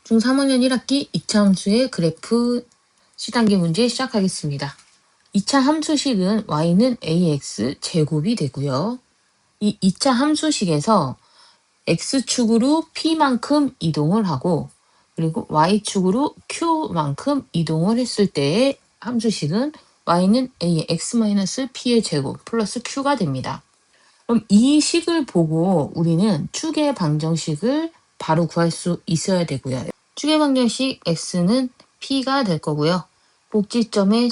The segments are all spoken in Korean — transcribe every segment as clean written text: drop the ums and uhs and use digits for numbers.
중3학년 1학기 2차 함수의 그래프 시단계 문제 시작하겠습니다. 2차 함수식은 y는 ax 제곱이 되고요. 이 2차 함수식에서 x축으로 p만큼 이동을 하고 그리고 y축으로 q만큼 이동을 했을 때의 함수식은 y는 a의 x-p의 제곱 플러스 q가 됩니다. 그럼 이 식을 보고 우리는 축의 방정식을 바로 구할 수 있어야 되고요. 축의 방정식 x는 p가 될 거고요. 복지점의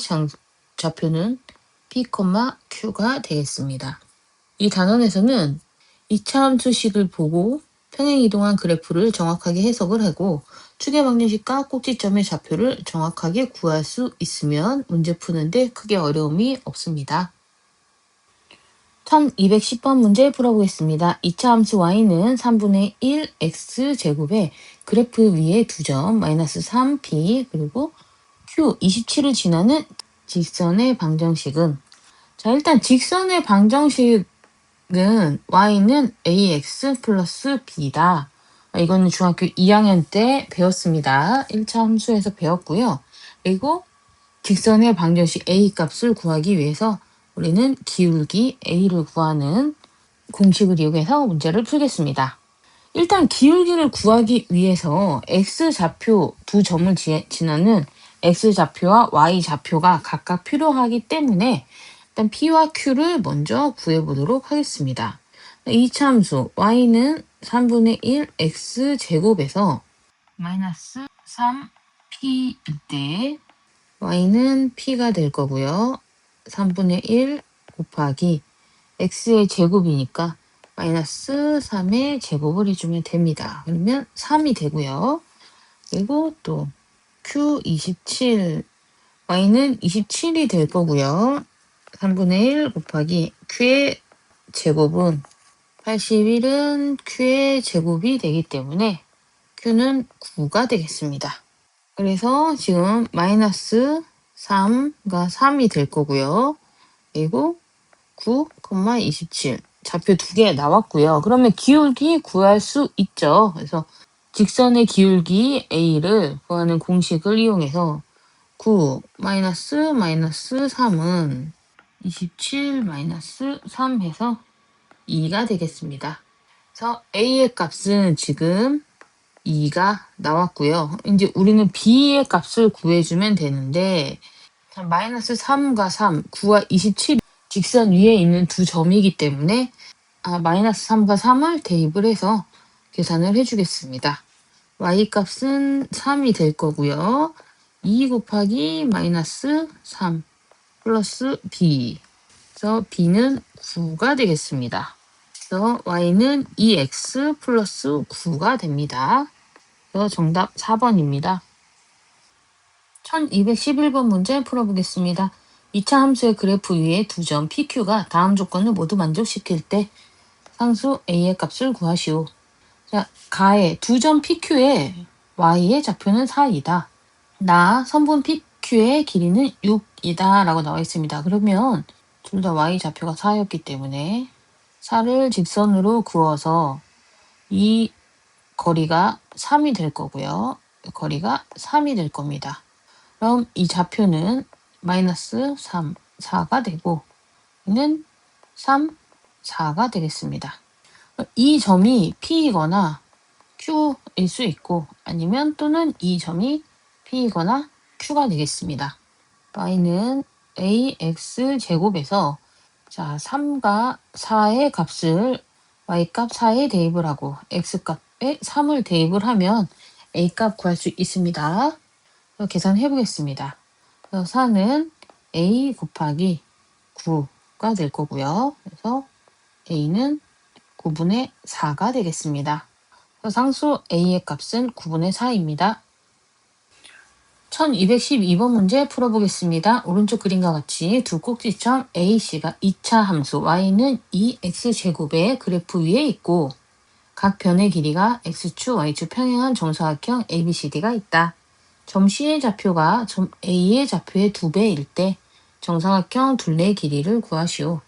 좌표는 p, q가 되겠습니다. 이 단원에서는 2차 함수식을 보고 평행이동한 그래프를 정확하게 해석을 하고 축의 방정식과 꼭지점의 좌표를 정확하게 구할 수 있으면 문제 푸는데 크게 어려움이 없습니다. 1210번 문제 풀어보겠습니다. 2차 함수 y는 3분의 1 x제곱에 그래프 위에 2점 마이너스 3p 그리고 q 27을 지나는 직선의 방정식은 자 일단 직선의 방정식은 y는 ax 플러스 b다. 이거는 중학교 2학년 때 배웠습니다. 1차 함수에서 배웠고요. 그리고 직선의 방정식 a 값을 구하기 위해서 우리는 기울기 a를 구하는 공식을 이용해서 문제를 풀겠습니다. 일단 기울기를 구하기 위해서 x좌표 두 점을 지나는 x좌표와 y좌표가 각각 필요하기 때문에 일단 p와 q를 먼저 구해보도록 하겠습니다. 2차 함수 y는 3분의 1 x제곱에서 마이너스 3p일 때 y는 p가 될 거고요. 3분의 1 곱하기 x의 제곱이니까 마이너스 3의 제곱을 해주면 됩니다. 그러면 3이 되고요. 그리고 또 q27 y는 27이 될 거고요. 3분의 1 곱하기 q의 제곱은 81은 q의 제곱이 되기 때문에 q는 9가 되겠습니다. 그래서 지금 마이너스 3가 3이 될 거고요. 그리고 9, 27 좌표 두 개 나왔고요. 그러면 기울기 구할 수 있죠. 그래서 직선의 기울기 a를 구하는 공식을 이용해서 9 마이너스 3은 27 마이너스 3 해서 2가 되겠습니다. 그래서 a의 값은 지금 2가 나왔고요. 이제 우리는 b의 값을 구해주면 되는데 마이너스 3과 3, 9와 27 직선 위에 있는 두 점이기 때문에 마이너스 3과 3을 대입을 해서 계산을 해주겠습니다. y 값은 3이 될 거고요. 2 곱하기 마이너스 3 플러스 b 그래서 b는 9가 되겠습니다. 그래서 y는 2x 플러스 9가 됩니다. 그래서 정답 4번입니다. 1211번 문제 풀어보겠습니다. 2차 함수의 그래프 위에 두 점 PQ가 다음 조건을 모두 만족시킬 때 상수 A의 값을 구하시오. 자, 가에 두 점 PQ의 Y의 좌표는 4이다. 나 선분 PQ의 길이는 6이다 라고 나와 있습니다. 그러면 둘 다 Y 좌표가 4였기 때문에 4를 직선으로 그어서 이 거리가 3이 될 거고요. 거리가 3이 될 겁니다. 그럼 이 좌표는 마이너스 3, 4가 되고 이는 3, 4가 되겠습니다. 이 점이 P이거나 Q일 수 있고 아니면 또는 이 점이 P이거나 Q가 되겠습니다. y는 ax 제곱에서 자 3과 4의 값을 y값 4에 대입을 하고 x값에 3을 대입을 하면 a값 구할 수 있습니다. 계산해 보겠습니다. 4는 a 곱하기 9가 될 거고요. 그래서 a는 9분의 4가 되겠습니다. 상수 a의 값은 9분의 4입니다. 1212번 문제 풀어보겠습니다. 오른쪽 그림과 같이 두 꼭지점 AC가 2차 함수 y는 2x제곱의 그래프 위에 있고 각 변의 길이가 x축, y축 평행한 정사각형 ABCD가 있다. 점 C의 좌표가 점 A의 좌표의 2배일 때 정사각형 둘레의 길이를 구하시오.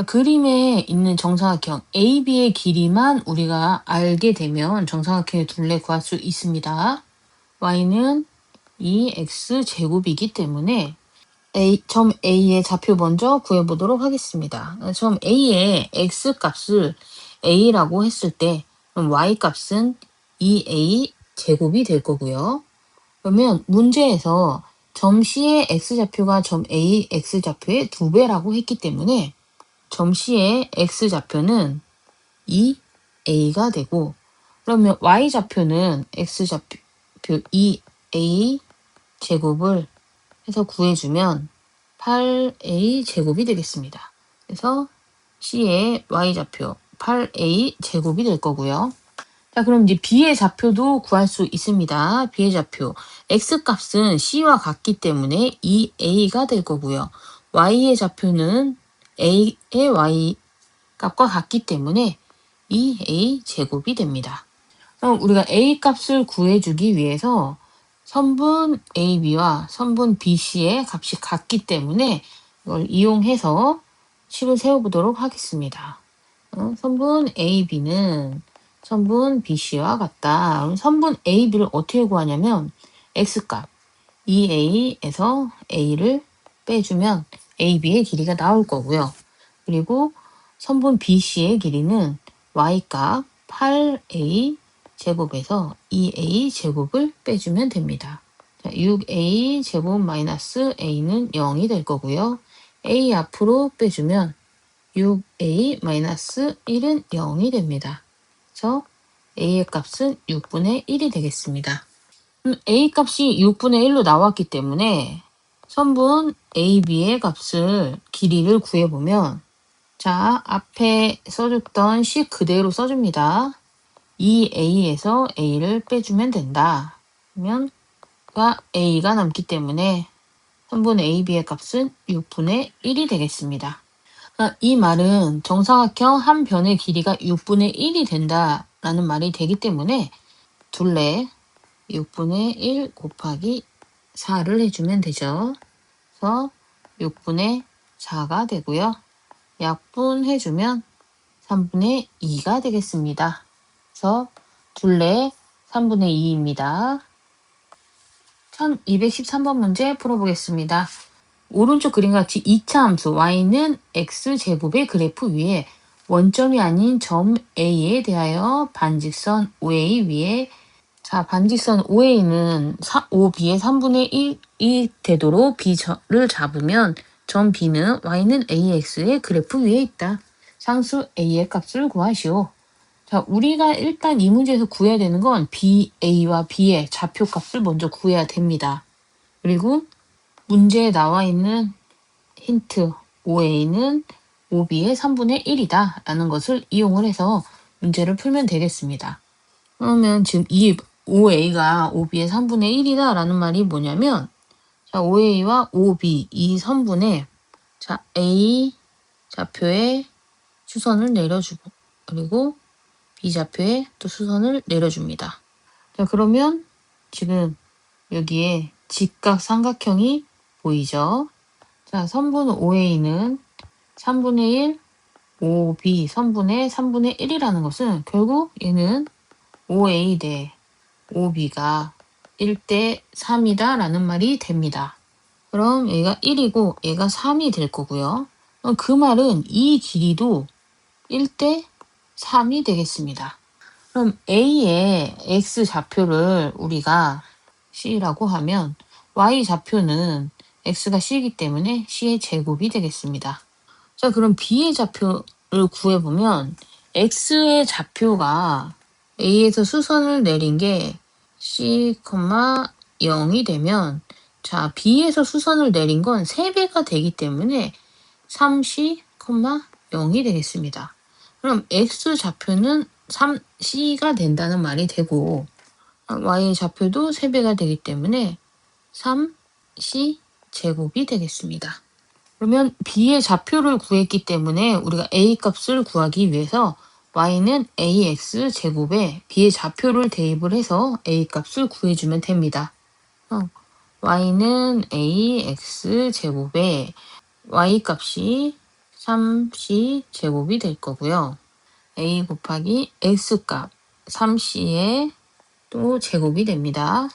그림에 있는 정사각형 AB의 길이만 우리가 알게 되면 정사각형의 둘레 구할 수 있습니다. y는 2x제곱이기 때문에 점 A의 좌표 먼저 구해보도록 하겠습니다. 점 A의 x값을 A라고 했을 때 그럼 y값은 2a제곱이 될 거고요. 그러면 문제에서 점 C의 x좌표가 점 A x좌표의 2배라고 했기 때문에 점 C의 x좌표는 2a가 되고, 그러면 y좌표는 x좌표 2a 제곱을 해서 구해주면 8a 제곱이 되겠습니다. 그래서 C의 y좌표 8a 제곱이 될 거고요. 자, 그럼 이제 B의 좌표도 구할 수 있습니다. B의 좌표. X값은 C와 같기 때문에 2A가 될 거고요. Y의 좌표는 A의 Y 값과 같기 때문에 2A 제곱이 됩니다. 그럼 우리가 A 값을 구해주기 위해서 선분 AB와 선분 BC의 값이 같기 때문에 이걸 이용해서 식을 세워보도록 하겠습니다. 선분 AB는 선분 BC와 같다. 그럼 선분 AB를 어떻게 구하냐면 X값 2A에서 A를 빼주면 AB의 길이가 나올 거고요. 그리고 선분 BC의 길이는 Y값 8A 제곱에서 2A 제곱을 빼주면 됩니다. 자, 6A 제곱 마이너스 A는 0이 될 거고요. A 앞으로 빼주면 6a-1은 0이 됩니다. 그래서 a의 값은 6분의 1이 되겠습니다. a 값이 6분의 1로 나왔기 때문에 선분 ab의 값을 길이를 구해보면, 자, 앞에 써줬던 식 그대로 써줍니다. 2a에서 a를 빼주면 된다. 그러면 a가 남기 때문에 선분 ab의 값은 6분의 1이 되겠습니다. 이 말은 정사각형 한 변의 길이가 6분의 1이 된다라는 말이 되기 때문에 둘레 6분의 1 곱하기 4를 해주면 되죠. 그래서 6분의 4가 되고요. 약분해주면 3분의 2가 되겠습니다. 그래서 둘레 3분의 2입니다. 1213번 문제 풀어보겠습니다. 오른쪽 그림과 같이 2차 함수 y는 x제곱의 그래프 위에 원점이 아닌 점 A에 대하여 반직선 OA 위에, 자, 반직선 OA는 OB의 3분의 1이 되도록 B를 잡으면 점 B는 y는 AX의 그래프 위에 있다. 상수 A의 값을 구하시오. 자, 우리가 일단 이 문제에서 구해야 되는 건 BA와 B의 좌표값을 먼저 구해야 됩니다. 그리고 문제에 나와 있는 힌트 OA는 OB의 3분의 1이다 라는 것을 이용을 해서 문제를 풀면 되겠습니다. 그러면 지금 이 OA가 OB의 3분의 1이다 라는 말이 뭐냐면, 자, OA와 OB 이 선분에, 자, A 좌표에 수선을 내려주고, 그리고 B 좌표에 또 수선을 내려줍니다. 자, 그러면 지금 여기에 직각삼각형이 보이죠? 자, 선분 OA는 3분의 1, OB 선분의 3분의 1이라는 것은 결국 얘는 OA 대 OB가 1대 3이다 라는 말이 됩니다. 그럼 얘가 1이고 얘가 3이 될 거고요. 그럼 그 말은 이 길이도 1대 3이 되겠습니다. 그럼 A의 X 좌표를 우리가 C라고 하면 Y 좌표는 X가 C이기 때문에 C의 제곱이 되겠습니다. 자, 그럼 B의 좌표를 구해보면 X의 좌표가 A에서 수선을 내린 게 C, 0이 되면, 자, B에서 수선을 내린 건 3배가 되기 때문에 3C, 0이 되겠습니다. 그럼 X 좌표는 3C가 된다는 말이 되고, Y의 좌표도 3배가 되기 때문에 3C 제곱이 되겠습니다. 그러면 B의 좌표를 구했기 때문에 우리가 A 값을 구하기 위해서 Y는 AX 제곱에 B의 좌표를 대입을 해서 A 값을 구해주면 됩니다. Y는 AX 제곱에 Y 값이 3C 제곱이 될 거고요. A 곱하기 X 값 3C에 또 제곱이 됩니다.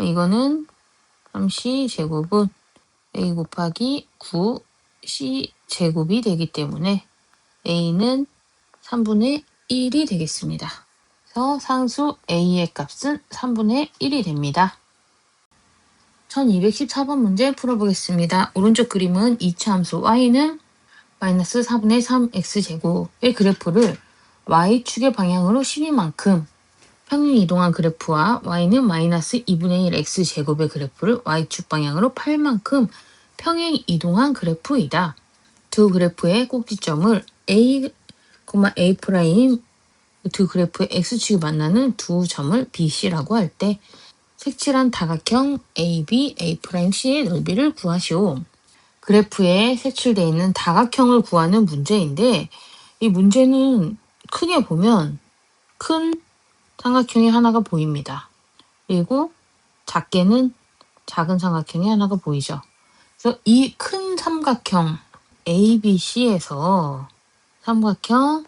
이거는 3c 제곱은 a 곱하기 9c 제곱이 되기 때문에 a는 3분의 1이 되겠습니다. 그래서 상수 a의 값은 3분의 1이 됩니다. 1214번 문제 풀어보겠습니다. 오른쪽 그림은 2차 함수 y는 마이너스 4분의 3x제곱의 그래프를 y축의 방향으로 12만큼 평행 이동한 그래프와 y는 마이너스 2분의 1 x제곱의 그래프를 y축 방향으로 8만큼 평행 이동한 그래프이다. 두 그래프의 꼭지점을 a, a' 두 그래프의 x축이 만나는 두 점을 bc라고 할 때 색칠한 다각형 AB, A'C의 넓이를 구하시오. 그래프에 색칠되어 있는 다각형을 구하는 문제인데 이 문제는 크게 보면 큰 삼각형이 하나가 보입니다. 그리고 작게는 작은 삼각형이 하나가 보이죠. 그래서 이 큰 삼각형 ABC에서 삼각형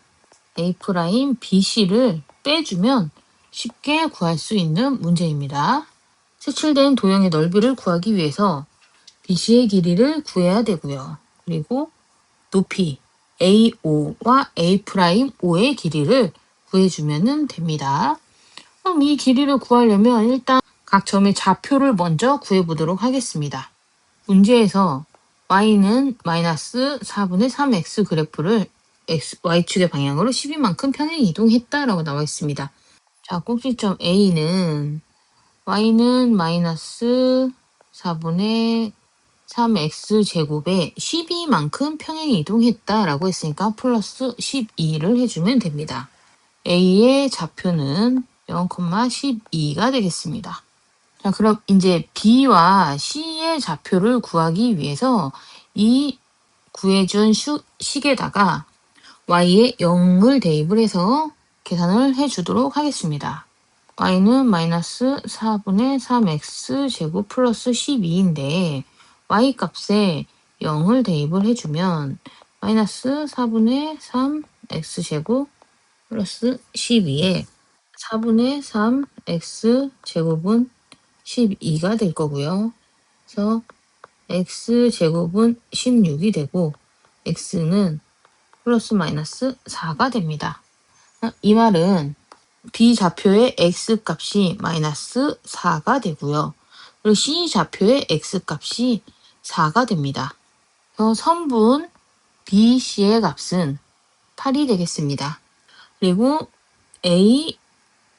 A'BC를 빼주면 쉽게 구할 수 있는 문제입니다. 색칠된 도형의 넓이를 구하기 위해서 BC의 길이를 구해야 되고요. 그리고 높이 AO와 A'O의 길이를 구해주면 됩니다. 그럼 이 길이를 구하려면 일단 각 점의 좌표를 먼저 구해보도록 하겠습니다. 문제에서 y는 마이너스 4분의 3x 그래프를 y축의 방향으로 12만큼 평행 이동했다라고 나와 있습니다. 자, 꼭지점 A는 y는 마이너스 4분의 3x 제곱에 12만큼 평행 이동했다라고 했으니까 플러스 12를 해주면 됩니다. A의 좌표는 0,12가 되겠습니다. 자, 그럼 이제 B와 C의 좌표를 구하기 위해서 이 구해준 식에다가 Y에 0을 대입을 해서 계산을 해주도록 하겠습니다. Y는 마이너스 4분의 3x 제곱 플러스 12인데 Y 값에 0을 대입을 해주면 마이너스 4분의 3x 제곱 플러스 12에 4분의 3x 제곱은 12가 될 거고요. 그래서 x 제곱은 16이 되고 x는 플러스 마이너스 4가 됩니다. 이 말은 B 좌표의 x 값이 마이너스 4가 되고요. 그리고 C 좌표의 x 값이 4가 됩니다. 그래서 선분 BC의 값은 8이 되겠습니다. 그리고 A,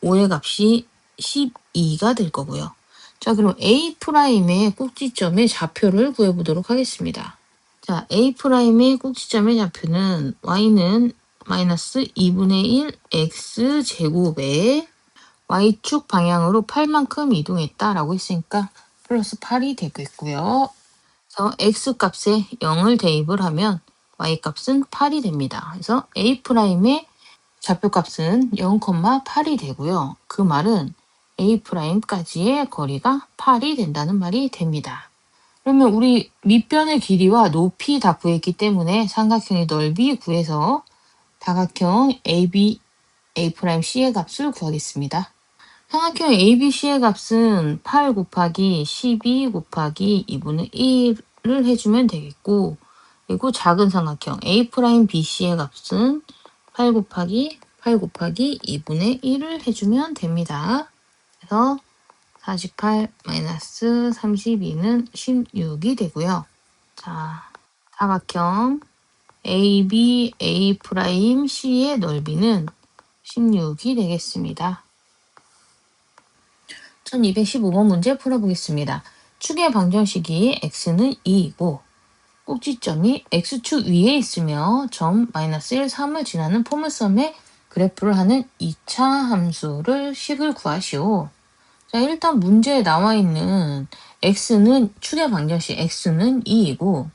O의 값이 12가 될 거고요. 자, 그럼 A'의 꼭지점의 좌표를 구해보도록 하겠습니다. 자, A'의 꼭지점의 좌표는 y는 마이너스 2분의 1 x제곱에 y축 방향으로 8만큼 이동했다라고 했으니까 플러스 8이 되겠고요. 그래서 x값에 0을 대입을 하면 y값은 8이 됩니다. 그래서 A'의 좌표값은 0,8이 되고요. 그 말은 A'까지의 거리가 8이 된다는 말이 됩니다. 그러면 우리 밑변의 길이와 높이 다 구했기 때문에 삼각형의 넓이 구해서 다각형 A'C의 값을 구하겠습니다. 삼각형 ABC의 값은 8 곱하기 12 곱하기 2분의 1을 해주면 되겠고, 그리고 작은 삼각형 A'BC의 값은 8 곱하기 2분의 1을 해주면 됩니다. 그래서 48 마이너스 32는 16이 되고요. 자, 사각형 AB, A'C의 넓이는 16이 되겠습니다. 1215번 문제 풀어보겠습니다. 축의 방정식이 x는 2이고 꼭지점이 x축 위에 있으며 점 마이너스 1, 3을 지나는 포물선의 그래프를 하는 2차 함수를 식을 구하시오. 자, 일단 문제에 나와 있는 x는 축의 방정식 x는 2이고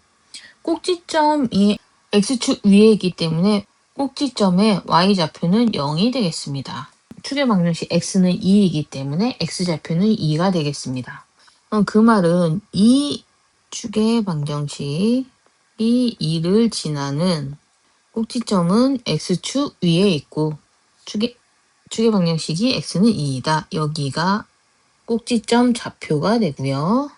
꼭지점이 x축 위에 있기 때문에 꼭지점의 y좌표는 0이 되겠습니다. 축의 방정식 x는 2이기 때문에 x좌표는 2가 되겠습니다. 그럼 그 말은 이 축의 방정식이 2를 지나는 꼭지점은 x축 위에 있고 축의 방정식이 x는 2이다. 여기가 꼭지점 좌표가 되고요.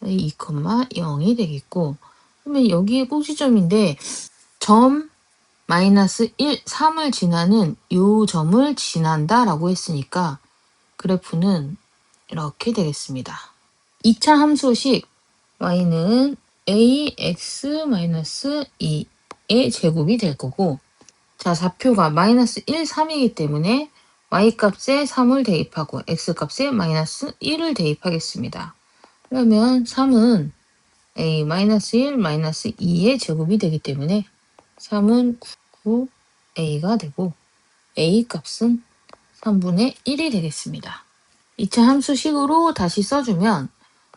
2,0이 되겠고, 그러면 여기에 꼭지점인데 점 마이너스 1, 3을 지나는 요 점을 지난다라고 했으니까 그래프는 이렇게 되겠습니다. 2차 함수식 y는 ax-2의 제곱이 될 거고, 자, 좌표가 마이너스 1, 3이기 때문에 y값에 3을 대입하고 x값에 마이너스 1을 대입하겠습니다. 그러면 3은 a 마이너스 1 마이너스 2의 제곱이 되기 때문에 3은 9a가 되고 a 값은 3분의 1이 되겠습니다. 2차 함수식으로 다시 써주면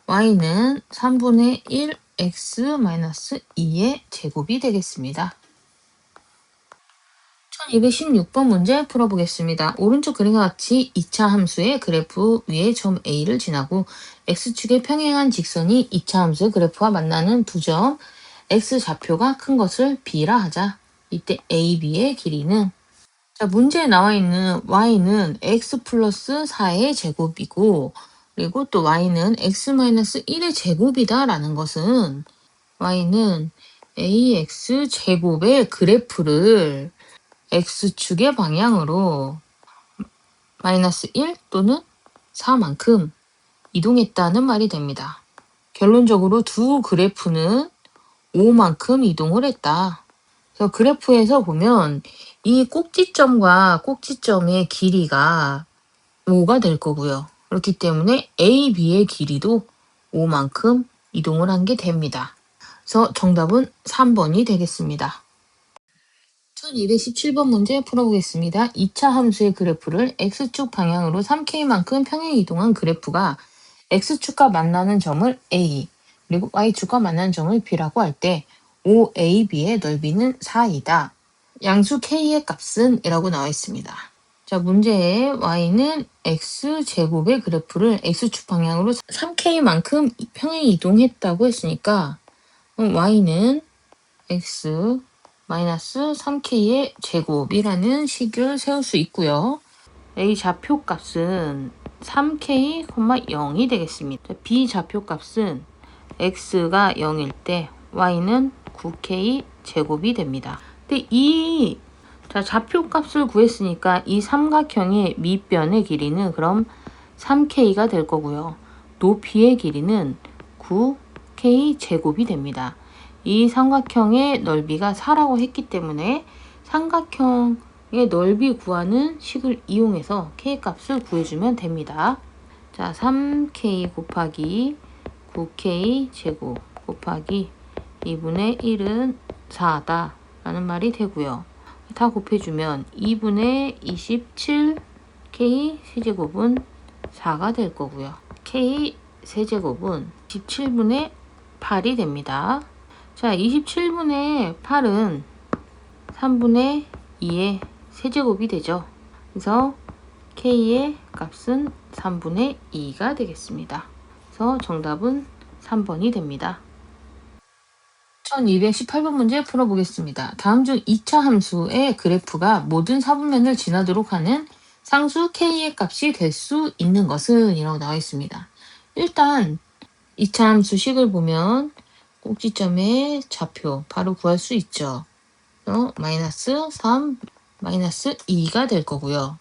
y는 3분의 1 x 마이너스 2의 제곱이 되겠습니다. 1216번 문제 풀어보겠습니다. 오른쪽 그림과 같이 2차 함수의 그래프 위에 점 A를 지나고 X축에 평행한 직선이 2차 함수의 그래프와 만나는 두 점 X좌표가 큰 것을 B라 하자. 이때 AB의 길이는, 자, 문제에 나와 있는 Y는 X 플러스 4의 제곱이고, 그리고 또 Y는 X 마이너스 1의 제곱이다 라는 것은 Y는 AX 제곱의 그래프를 X축의 방향으로 마이너스 1 또는 4만큼 이동했다는 말이 됩니다. 결론적으로 두 그래프는 5만큼 이동을 했다. 그래서 그래프에서 보면 이 꼭지점과 꼭지점의 길이가 5가 될 거고요. 그렇기 때문에 A, B의 길이도 5만큼 이동을 한 게 됩니다. 그래서 정답은 3번이 되겠습니다. 1217번 문제 풀어보겠습니다. 2차 함수의 그래프를 X축 방향으로 3K만큼 평행 이동한 그래프가 X축과 만나는 점을 A, 그리고 Y축과 만나는 점을 B라고 할 때 OAB의 넓이는 4이다. 양수 K의 값은 이라고 나와 있습니다. 자, 문제에 Y는 X제곱의 그래프를 X축 방향으로 3K만큼 평행 이동했다고 했으니까 Y는 X 마이너스 3K의 제곱이라는 식을 세울 수 있고요. A 좌표 값은 3K, 0이 되겠습니다. B 좌표 값은 X가 0일 때 Y는 9K 제곱이 됩니다. 근데 자, 좌표 값을 구했으니까 이 삼각형의 밑변의 길이는 그럼 3K가 될 거고요. 높이의 길이는 9K 제곱이 됩니다. 이 삼각형의 넓이가 4라고 했기 때문에 삼각형의 넓이 구하는 식을 이용해서 K 값을 구해주면 됩니다. 자, 3K 곱하기 9K 제곱 곱하기 2분의 1은 4다 라는 말이 되고요. 다 곱해주면 2분의 27K 세제곱은 4가 될 거고요. K 세제곱은 17분의 8이 됩니다. 자, 27분의 8은 3분의 2의 세제곱이 되죠. 그래서 K의 값은 3분의 2가 되겠습니다. 그래서 정답은 3번이 됩니다. 1218번 문제 풀어보겠습니다. 다음 중 2차 함수의 그래프가 모든 사분면을 지나도록 하는 상수 K의 값이 될 수 있는 것은 이라고 나와 있습니다. 일단 2차 함수식을 보면 꼭지점의 좌표 바로 구할 수 있죠. 마이너스 3, 마이너스 2가 될 거고요.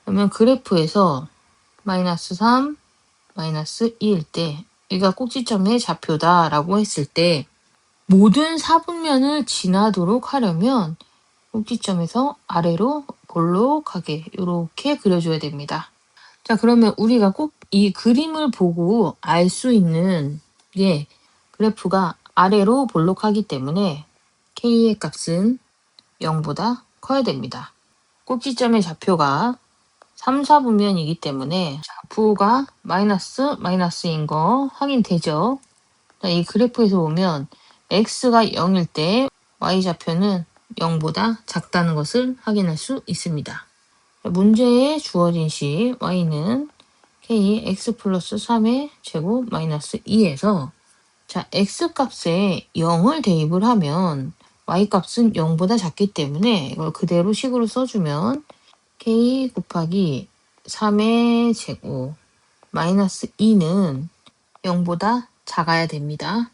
그러면 그래프에서 마이너스 3, 마이너스 2일 때 여기가 꼭지점의 좌표다라고 했을 때 모든 사분면을 지나도록 하려면 꼭지점에서 아래로 볼록하게 이렇게 그려줘야 됩니다. 자, 그러면 우리가 꼭 이 그림을 보고 알 수 있는 게 그래프가 아래로 볼록하기 때문에 K의 값은 0보다 커야 됩니다. 꼭지점의 좌표가 3, 4분면이기 때문에 좌표가 마이너스인 거 확인되죠? 자, 이 그래프에서 보면 X가 0일 때 Y좌표는 0보다 작다는 것을 확인할 수 있습니다. 문제에 주어진 시 Y는 K X 플러스 3의 제곱 마이너스 2에서 자, X값에 0을 대입을 하면 Y값은 0보다 작기 때문에 이걸 그대로 식으로 써주면 K 곱하기 3의 제곱 마이너스 2는 0보다 작아야 됩니다.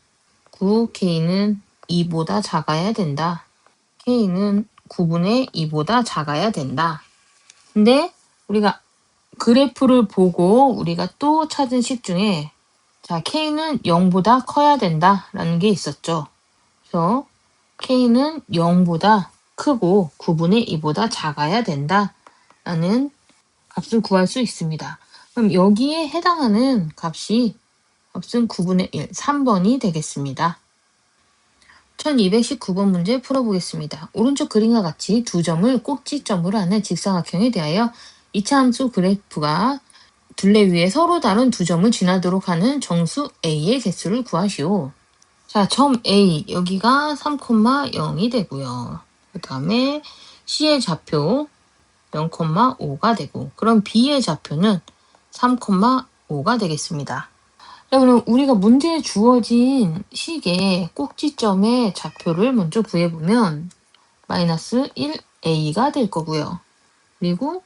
9K는 2보다 작아야 된다. K는 9분의 2보다 작아야 된다. 근데 우리가 그래프를 보고 우리가 또 찾은 식 중에 자, K는 0보다 커야 된다 라는 게 있었죠. 그래서 K는 0보다 크고 9분의 2보다 작아야 된다 라는 값을 구할 수 있습니다. 그럼 여기에 해당하는 값은 9분의 1, 3번이 되겠습니다. 1219번 문제 풀어보겠습니다. 오른쪽 그림과 같이 두 점을 꼭지점으로 하는 직사각형에 대하여 2차 함수 그래프가 둘레 위에 서로 다른 두 점을 지나도록 하는 정수 A의 개수를 구하시오. 자, 점 A, 여기가 3,0이 되고요. 그 다음에 C의 좌표 0,5가 되고, 그럼 B의 좌표는 3,5가 되겠습니다. 자, 그럼 우리가 문제에 주어진 식의 꼭지점의 좌표를 먼저 구해보면 마이너스 1a가 될 거고요. 그리고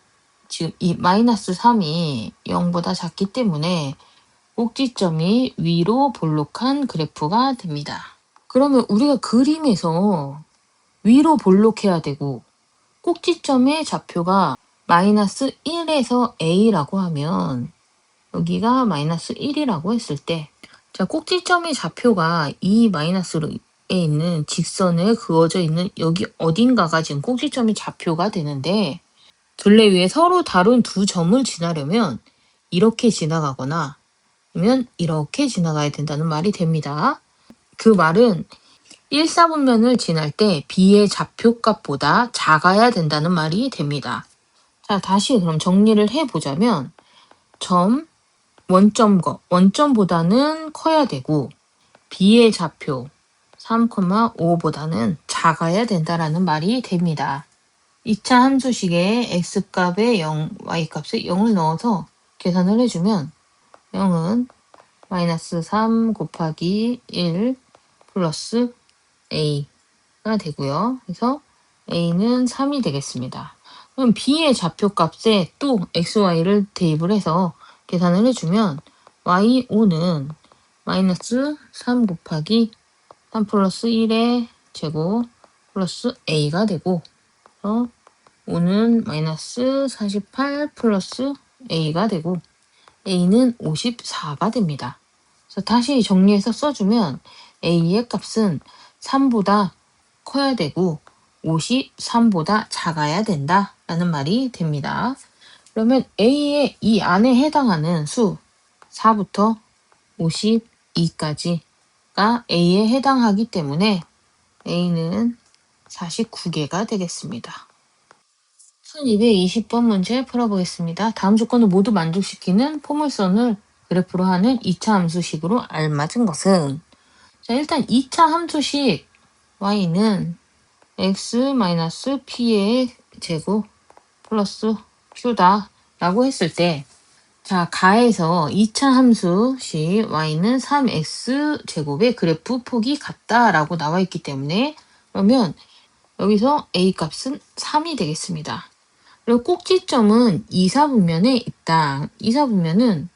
지금 이 마이너스 3이 0보다 작기 때문에 꼭지점이 위로 볼록한 그래프가 됩니다. 그러면 우리가 그림에서 위로 볼록해야 되고 꼭지점의 좌표가 마이너스 1에서 a라고 하면 여기가 마이너스 1이라고 했을 때, 자, 꼭지점의 좌표가 이 마이너스에 있는 직선에 그어져 있는 여기 어딘가가 지금 꼭지점의 좌표가 되는데, 둘레 위에 서로 다른 두 점을 지나려면 이렇게 지나가거나 아니면 이렇게 지나가야 된다는 말이 됩니다. 그 말은 1사분면을 지날 때 B의 좌표값보다 작아야 된다는 말이 됩니다. 자, 다시 그럼 정리를 해보자면 점 원점보다는 커야 되고 B의 좌표 3,5보다는 작아야 된다라는 말이 됩니다. 2차 함수식에 x값에 0, y값에 0을 넣어서 계산을 해주면 0은 마이너스 3 곱하기 1 플러스 a가 되고요. 그래서 a는 3이 되겠습니다. 그럼 b의 좌표값에 또 xy를 대입을 해서 계산을 해주면 y5는 마이너스 3 곱하기 3 플러스 1의 제곱 플러스 a가 되고 5는 마이너스 48 플러스 a가 되고 a는 54가 됩니다. 그래서 다시 정리해서 써주면 a의 값은 3보다 커야 되고 53보다 작아야 된다 라는 말이 됩니다. 그러면 A의 이 안에 해당하는 수 4부터 52까지가 A에 해당하기 때문에 A는 49개가 되겠습니다. 1220번 문제 풀어보겠습니다. 다음 조건을 모두 만족시키는 포물선을 그래프로 하는 2차 함수식으로 알맞은 것은, 자, 일단 2차 함수식 y는 x-p의 제곱 플러스 q다 라고 했을 때, 자, 가에서 2차 함수식 y는 3x 제곱의 그래프 폭이 같다 라고 나와 있기 때문에, 그러면 여기서 a 값은 3이 되겠습니다. 그리고 꼭지점은 2사분면에 있다. 2사분면은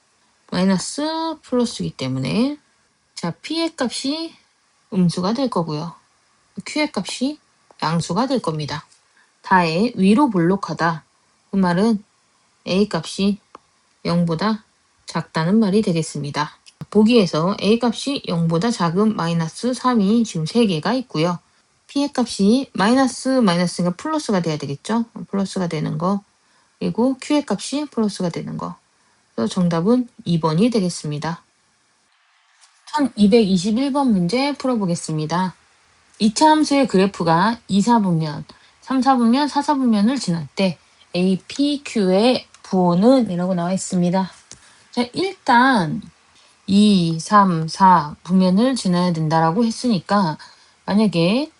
마이너스 플러스이기 때문에, 자, p의 값이 음수가 될 거고요. q의 값이 양수가 될 겁니다. 다의 위로 볼록하다. 그 말은 a 값이 0보다 작다는 말이 되겠습니다. 보기에서 a 값이 0보다 작은 마이너스 3이 지금 3개가 있고요. p의 값이 마이너스가 플러스가 돼야 되겠죠. 플러스가 되는 거. 그리고 q의 값이 플러스가 되는 거. 그래서 정답은 2번이 되겠습니다. 1221번 문제 풀어보겠습니다. 2차 함수의 그래프가 2사분면, 3사분면, 4사분면을 지날 때 A, P, Q의 부호는 이라고 나와 있습니다. 자, 일단 2, 3, 4 분면을 지나야 된다라고 했으니까 만약에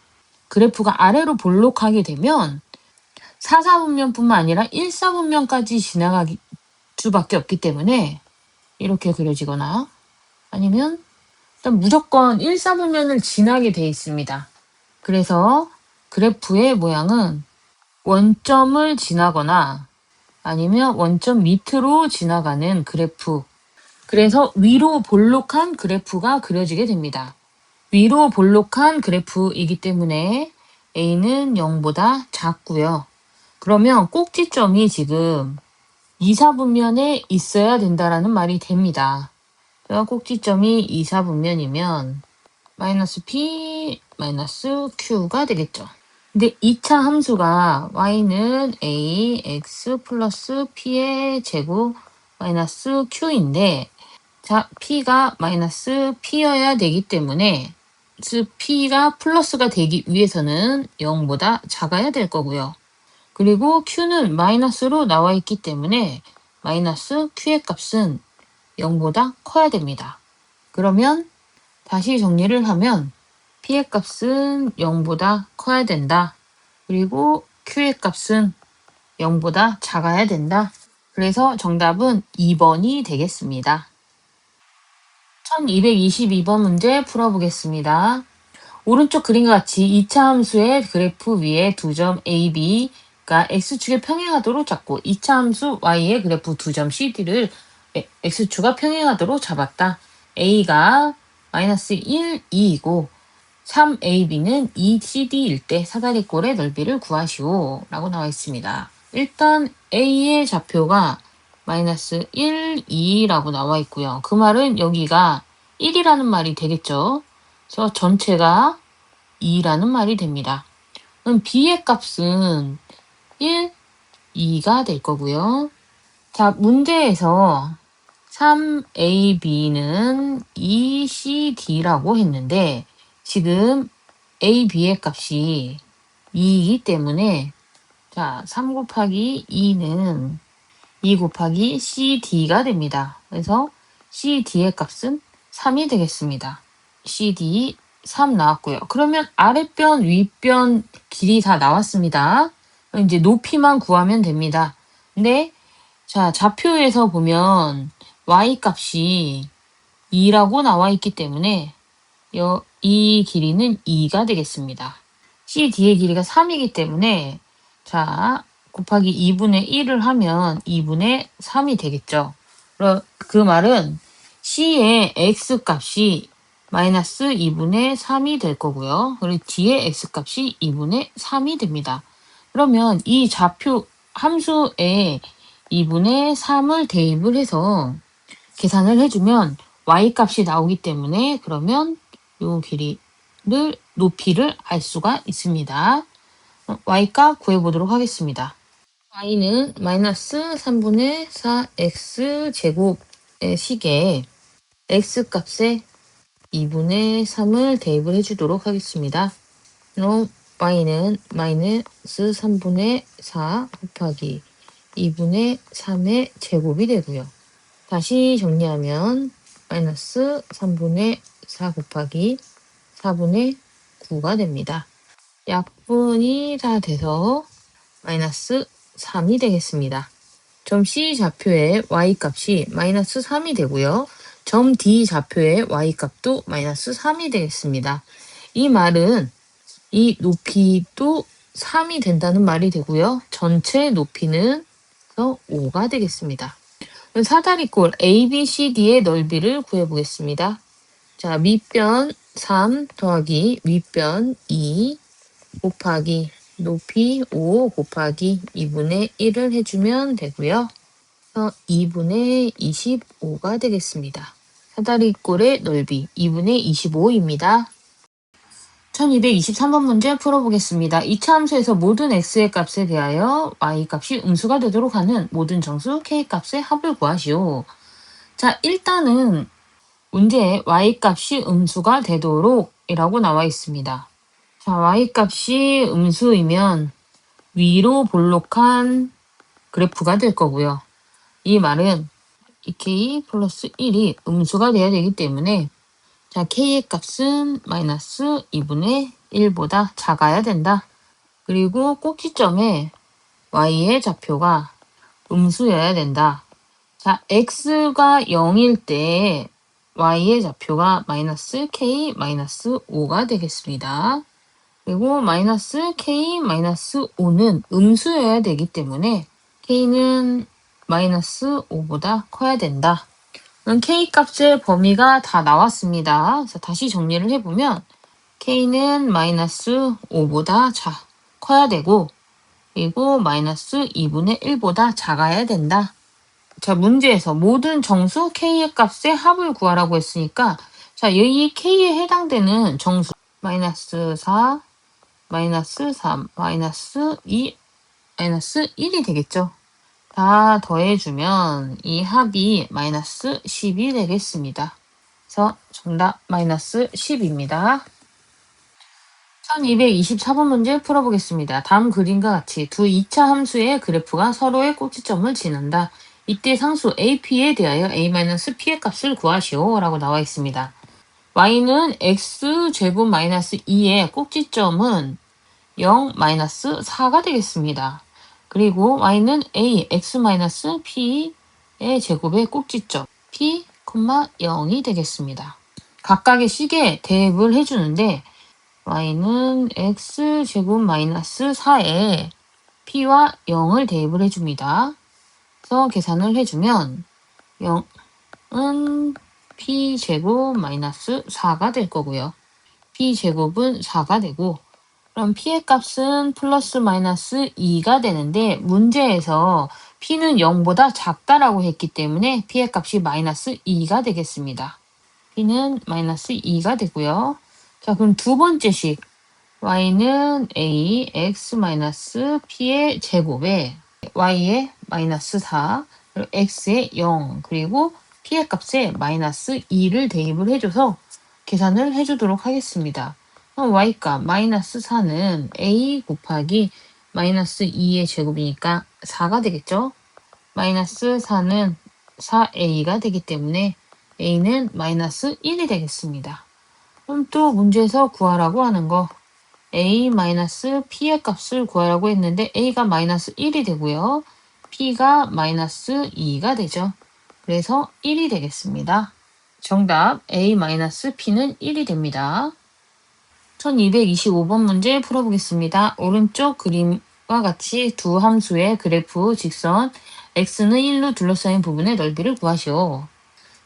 그래프가 아래로 볼록하게 되면 4사분면뿐만 아니라 1사분면까지 지나갈 수밖에 없기 때문에 이렇게 그려지거나 아니면 일단 무조건 1사분면을 지나게 돼 있습니다. 그래서 그래프의 모양은 원점을 지나거나 아니면 원점 밑으로 지나가는 그래프 그래서 위로 볼록한 그래프가 그려지게 됩니다. 위로 볼록한 그래프이기 때문에 A는 0보다 작고요. 그러면 꼭지점이 지금 이사분면에 있어야 된다라는 말이 됩니다. 꼭지점이 이사분면이면 마이너스 P 마이너스 Q가 되겠죠. 근데 2차 함수가 y는 a x 플러스 p의 제곱 마이너스 q인데 자 p가 마이너스 p여야 되기 때문에 p가 플러스가 되기 위해서는 0보다 작아야 될 거고요. 그리고 q는 마이너스로 나와 있기 때문에 마이너스 q의 값은 0보다 커야 됩니다. 그러면 다시 정리를 하면 p의 값은 0보다 커야 된다. 그리고 q의 값은 0보다 작아야 된다. 그래서 정답은 2번이 되겠습니다. 1222번 문제 풀어보겠습니다. 오른쪽 그림과 같이 2차 함수의 그래프 위에 두 점 A, B가 X축에 평행하도록 잡고 2차 함수 Y의 그래프 두 점 CD를 X축과 평행하도록 잡았다. A가 마이너스 1, 2이고 3AB는 2CD일 때 사다리꼴의 넓이를 구하시오 라고 나와 있습니다. 일단 A의 좌표가 마이너스 1, 2라고 나와 있고요. 그 말은 여기가 1이라는 말이 되겠죠. 그래서 전체가 2라는 말이 됩니다. 그럼 B의 값은 1, 2가 될 거고요. 자, 문제에서 3AB는 2CD라고 했는데 지금 A, B의 값이 2이기 때문에 자, 3 곱하기 2는 2 곱하기 CD가 됩니다. 그래서 CD의 값은 3이 되겠습니다. CD 3 나왔고요. 그러면 아랫변, 윗변 길이 다 나왔습니다. 이제 높이만 구하면 됩니다. 근데 자, 좌표에서 보면 Y 값이 2라고 나와 있기 때문에 이 길이는 2가 되겠습니다. CD의 길이가 3이기 때문에 자 곱하기 2분의 1을 하면 2분의 3이 되겠죠. 그 말은 C의 X값이 마이너스 2분의 3이 될 거고요. 그리고 D의 X값이 2분의 3이 됩니다. 그러면 이 좌표 함수에 2분의 3을 대입을 해서 계산을 해주면 Y값이 나오기 때문에 그러면 요 길이를 높이를 알 수가 있습니다. Y값 구해보도록 하겠습니다. Y는 마이너스 3분의 4X제곱의 식에 X값에 2분의 3을 대입을 해주도록 하겠습니다. 그럼 Y는 마이너스 3분의 4 곱하기 2분의 3의 제곱이 되고요. 다시 정리하면 마이너스 3분의 4 곱하기 4분의 9가 됩니다. 약분이 다 돼서 마이너스 3이 되겠습니다. 점 C 좌표의 Y값이 마이너스 3이 되고요. 점 D 좌표의 Y값도 마이너스 3이 되겠습니다. 이 말은 이 높이도 3이 된다는 말이 되고요. 전체 높이는 5가 되겠습니다. 사다리꼴 ABCD의 넓이를 구해보겠습니다. 자, 밑변 3 더하기 윗변 2 곱하기 높이 5 곱하기 2분의 1을 해주면 되고요. 2분의 25가 되겠습니다. 사다리꼴의 넓이 2분의 25입니다. 1223번 문제 풀어보겠습니다. 2차 함수에서 모든 x의 값에 대하여 y값이 음수가 되도록 하는 모든 정수 k값의 합을 구하시오. 자, 일단은 문제에 y값이 음수가 되도록 이라고 나와 있습니다. 자, y값이 음수이면 위로 볼록한 그래프가 될 거고요. 이 말은 k 플러스 1이 음수가 돼야 되기 때문에 자, k의 값은 마이너스 2분의 1보다 작아야 된다. 그리고 꼭지점에 y의 좌표가 음수여야 된다. 자, x가 0일 때 y의 좌표가 마이너스 k 마이너스 5가 되겠습니다. 그리고 마이너스 k 마이너스 5는 음수여야 되기 때문에 k는 마이너스 5보다 커야 된다. k 값의 범위가 다 나왔습니다. 그래서 다시 정리를 해보면 k는 마이너스 5보다 커야 되고, 그리고 마이너스 2분의 1보다 작아야 된다. 자, 문제에서 모든 정수 k의 값의 합을 구하라고 했으니까, 자, 이 k에 해당되는 정수 마이너스 4, 마이너스 3, 마이너스 2, 마이너스 1이 되겠죠. 다 더해주면 이 합이 마이너스 10이 되겠습니다. 그래서 정답 마이너스 10입니다. 1224번 문제 풀어보겠습니다. 다음 그림과 같이 두 2차 함수의 그래프가 서로의 꼭지점을 지난다. 이때 상수 AP에 대하여 A-P의 값을 구하시오 라고 나와 있습니다. y는 x제곱 마이너스 2의 꼭지점은 0 마이너스 4가 되겠습니다. 그리고 y는 a x 마이너스 p의 제곱의 꼭지점 p, 0이 되겠습니다. 각각의 식에 대입을 해주는데 y는 x제곱 마이너스 4에 p와 0을 대입을 해줍니다. 그래서 계산을 해주면 0은 p제곱 마이너스 4가 될 거고요. p제곱은 4가 되고, 그럼 p의 값은 플러스 마이너스 2가 되는데 문제에서 p는 0보다 작다라고 했기 때문에 p의 값이 마이너스 2가 되겠습니다. p는 마이너스 2가 되고요. 자, 그럼 두 번째 식 y는 a x 마이너스 p의 제곱에 y의 마이너스 4, 그리고 x의 0, 그리고 p의 값에 마이너스 2를 대입을 해줘서 계산을 해주도록 하겠습니다. 그럼 y값 마이너스 4는 a 곱하기 마이너스 2의 제곱이니까 4가 되겠죠? 마이너스 4는 4a가 되기 때문에 a는 마이너스 1이 되겠습니다. 그럼 또 문제에서 구하라고 하는 거 a-p의 값을 구하라고 했는데 a가 마이너스 1이 되고요. p가 마이너스 2가 되죠. 그래서 1이 되겠습니다. 정답 a-p는 1이 됩니다. 1225번 문제 풀어보겠습니다. 오른쪽 그림과 같이 두 함수의 그래프 직선 x는 1로 둘러싸인 부분의 넓이를 구하시오.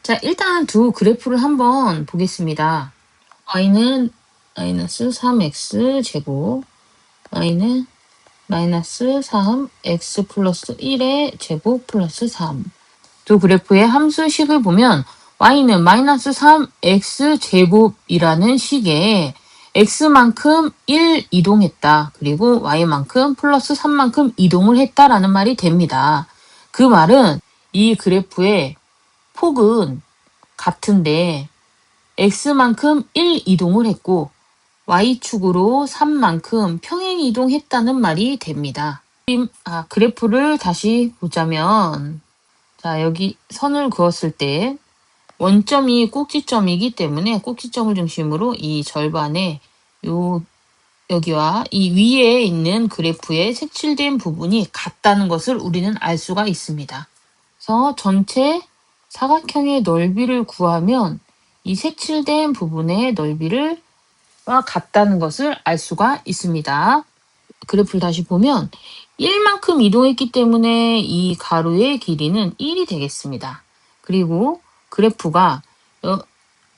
자, 일단 두 그래프를 한번 보겠습니다. y는 마이너스 3x 제곱, y는 마이너스 3x 플러스 1의 제곱 플러스 3. 두 그래프의 함수식을 보면 y는 마이너스 3x 제곱이라는 식에 x만큼 1 이동했다. 그리고 y만큼 플러스 3만큼 이동을 했다라는 말이 됩니다. 그 말은 이 그래프의 폭은 같은데 x만큼 1 이동을 했고 y축으로 3만큼 평행 이동했다는 말이 됩니다. 그래프를 다시 보자면, 자, 여기 선을 그었을 때 원점이 꼭지점이기 때문에 꼭지점을 중심으로 이 절반에 여기와 이 위에 있는 그래프의 색칠된 부분이 같다는 것을 우리는 알 수가 있습니다. 그래서 전체 사각형의 넓이를 구하면 이 색칠된 부분의 넓이를 같다는 것을 알 수가 있습니다. 그래프를 다시 보면 1만큼 이동했기 때문에 이 가로의 길이는 1이 되겠습니다. 그리고 그래프가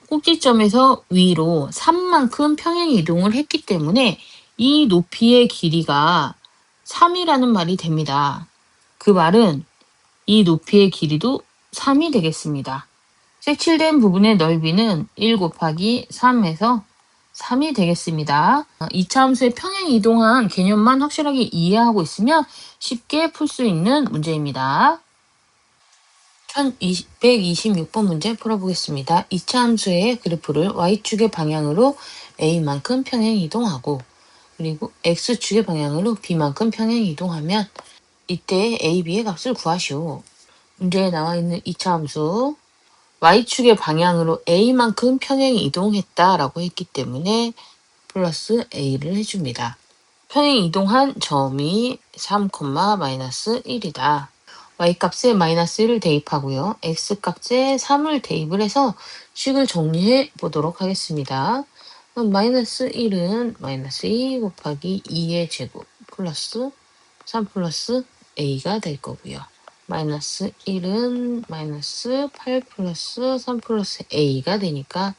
꼭지점에서 위로 3만큼 평행 이동을 했기 때문에 이 높이의 길이가 3이라는 말이 됩니다. 그 말은 이 높이의 길이도 3이 되겠습니다. 색칠된 부분의 넓이는 1 곱하기 3에서 3이 되겠습니다. 2차 함수의 평행 이동한 개념만 확실하게 이해하고 있으면 쉽게 풀 수 있는 문제입니다. 1126번 문제 풀어보겠습니다. 2차 함수의 그래프를 y축의 방향으로 a만큼 평행 이동하고 그리고 x축의 방향으로 b만큼 평행 이동하면 이때 a, b의 값을 구하시오. 문제에 나와 있는 2차 함수 y축의 방향으로 a만큼 평행 이동했다라고 했기 때문에 플러스 a를 해줍니다. 평행 이동한 점이 3, 마이너스 1이다. y값에 마이너스 1을 대입하고요. x값에 3을 대입을 해서 식을 정리해 보도록 하겠습니다. 그럼 마이너스 1은 마이너스 2 곱하기 2의 제곱 플러스 3 플러스 a가 될 거고요. 마이너스 1은 마이너스 8 플러스 3 플러스 a가 되니까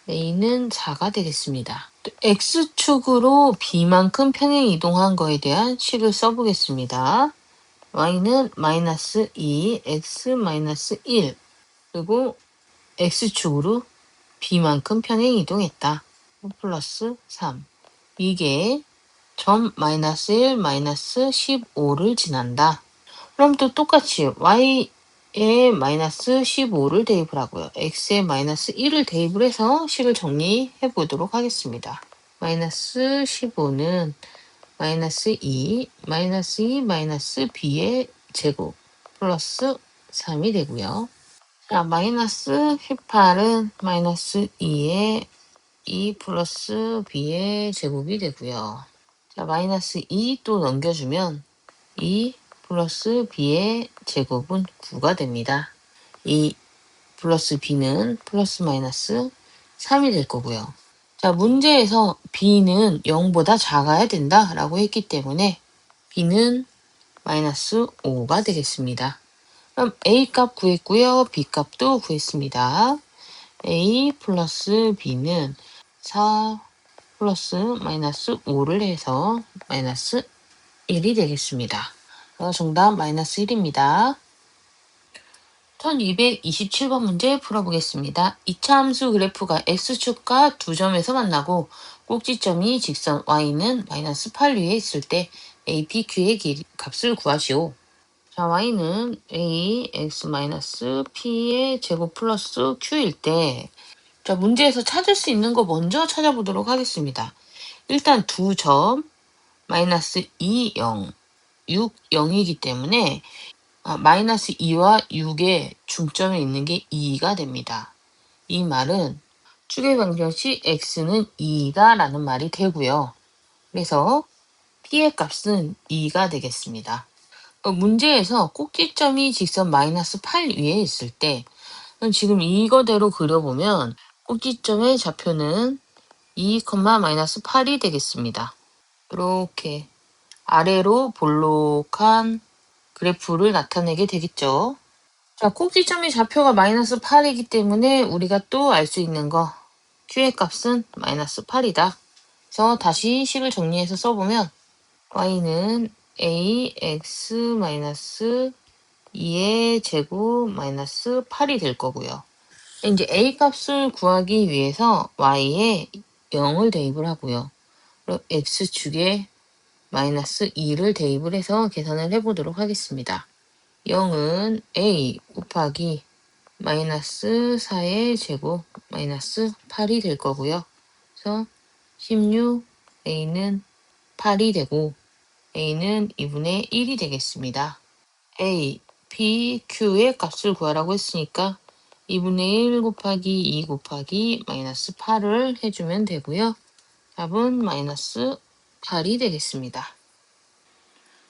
a는 4가 되겠습니다. x축으로 b만큼 평행 이동한 거에 대한 식을 써보겠습니다. y는 마이너스 2, x 마이너스 1, 그리고 x축으로 b만큼 평행 이동했다. 플러스 3. 이게 점 마이너스 1, 마이너스 15를 지난다. 그럼 또 똑같이 y에 마이너스 15를 대입을 하고요. x에 마이너스 1을 대입을 해서 식을 정리해 보도록 하겠습니다. 마이너스 15는 마이너스 2, 마이너스 2, 마이너스 b의 제곱 플러스 3이 되고요. 자, 마이너스 18은 마이너스 2에 2 플러스 b의 제곱이 되고요. 자, 마이너스 2 또 넘겨주면 2 플러스 b의 제곱은 9가 됩니다. 2 플러스 b는 플러스 마이너스 3이 될 거고요. 자, 문제에서 b는 0보다 작아야 된다 라고 했기 때문에 b는 마이너스 5가 되겠습니다. 그럼 a 값 구했고요. b 값도 구했습니다. a 플러스 b는 4 플러스 마이너스 5를 해서 마이너스 1이 되겠습니다. 정답 마이너스 1입니다. 1227번 문제 풀어보겠습니다. 2차 함수 그래프가 x축과 두 점에서 만나고 꼭지점이 직선 y는 마이너스 8 위에 있을 때 a, p, q의 값을 구하시오. 자, y는 a, x 마이너스 p의 제곱 플러스 q일 때, 자, 문제에서 찾을 수 있는 거 먼저 찾아보도록 하겠습니다. 일단 두 점, 마이너스 2, 0, 6, 0이기 때문에 마이너스 2와 6의 중점에 있는 게 2가 됩니다. 이 말은 축의 방정식 x는 2다 라는 말이 되고요. 그래서 p의 값은 2가 되겠습니다. 문제에서 꼭지점이 직선 마이너스 8 위에 있을 때 지금 이거대로 그려보면 꼭지점의 좌표는 2, 마이너스 8이 되겠습니다. 이렇게 아래로 볼록한 그래프를 나타내게 되겠죠. 자, 꼭지점의 좌표가 마이너스 8이기 때문에 우리가 또 알 수 있는 거 q의 값은 마이너스 8이다. 그래서 다시 식을 정리해서 써보면 y는 ax 마이너스 2의 제곱 마이너스 8이 될 거고요. 이제 a 값을 구하기 위해서 y에 0을 대입을 하고요. 그리고 x축에 마이너스 2를 대입을 해서 계산을 해보도록 하겠습니다. 0은 a 곱하기 마이너스 4의 제곱 마이너스 8이 될 거고요. 그래서 16 a는 8이 되고 a는 2분의 1이 되겠습니다. a, p, q의 값을 구하라고 했으니까 2분의 1 곱하기 2 곱하기 마이너스 8을 해주면 되고요. 답은 마이너스 8이 되겠습니다.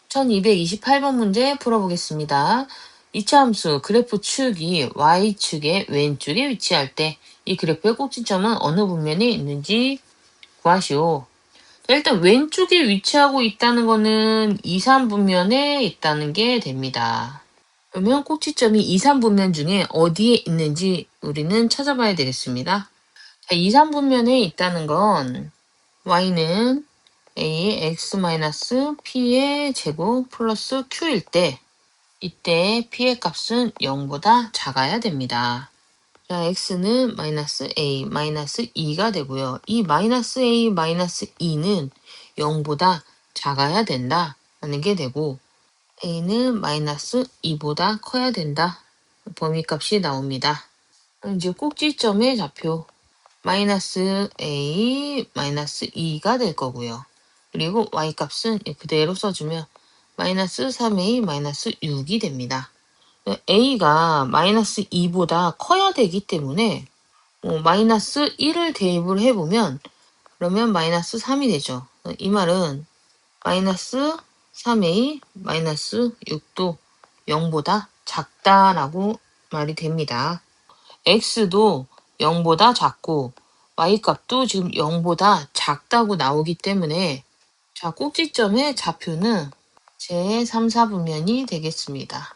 1228번 문제 풀어보겠습니다. 2차 함수 그래프 축이 y축의 왼쪽에 위치할 때 이 그래프의 꼭지점은 어느 분면에 있는지 구하시오. 일단 왼쪽에 위치하고 있다는 거는 2, 3분면에 있다는 게 됩니다. 그러면 꼭지점이 2, 3분면 중에 어디에 있는지 우리는 찾아봐야 되겠습니다. 자, 2, 3분면에 있다는 건 y는 a, x-p의 제곱 플러스 q일 때 이때 p의 값은 0보다 작아야 됩니다. 자, x는 마이너스 a, 마이너스 2가 되고요. 이 마이너스 a, 마이너스 2는 0보다 작아야 된다 라는 게 되고 a는 마이너스 2보다 커야 된다. 범위값이 나옵니다. 이제 꼭지점의 좌표 마이너스 a, 마이너스 2가 될 거고요. 그리고 y값은 그대로 써주면 마이너스 3a, 마이너스 6이 됩니다. a가 마이너스 2보다 커야 되기 때문에 마이너스 1을 대입을 해보면 그러면 마이너스 3이 되죠. 이 말은 마이너스 3a, 마이너스 6도 0보다 작다라고 말이 됩니다. x도 0보다 작고 y값도 지금 0보다 작다고 나오기 때문에 자, 꼭지점의 좌표는 제3, 4분면이 되겠습니다.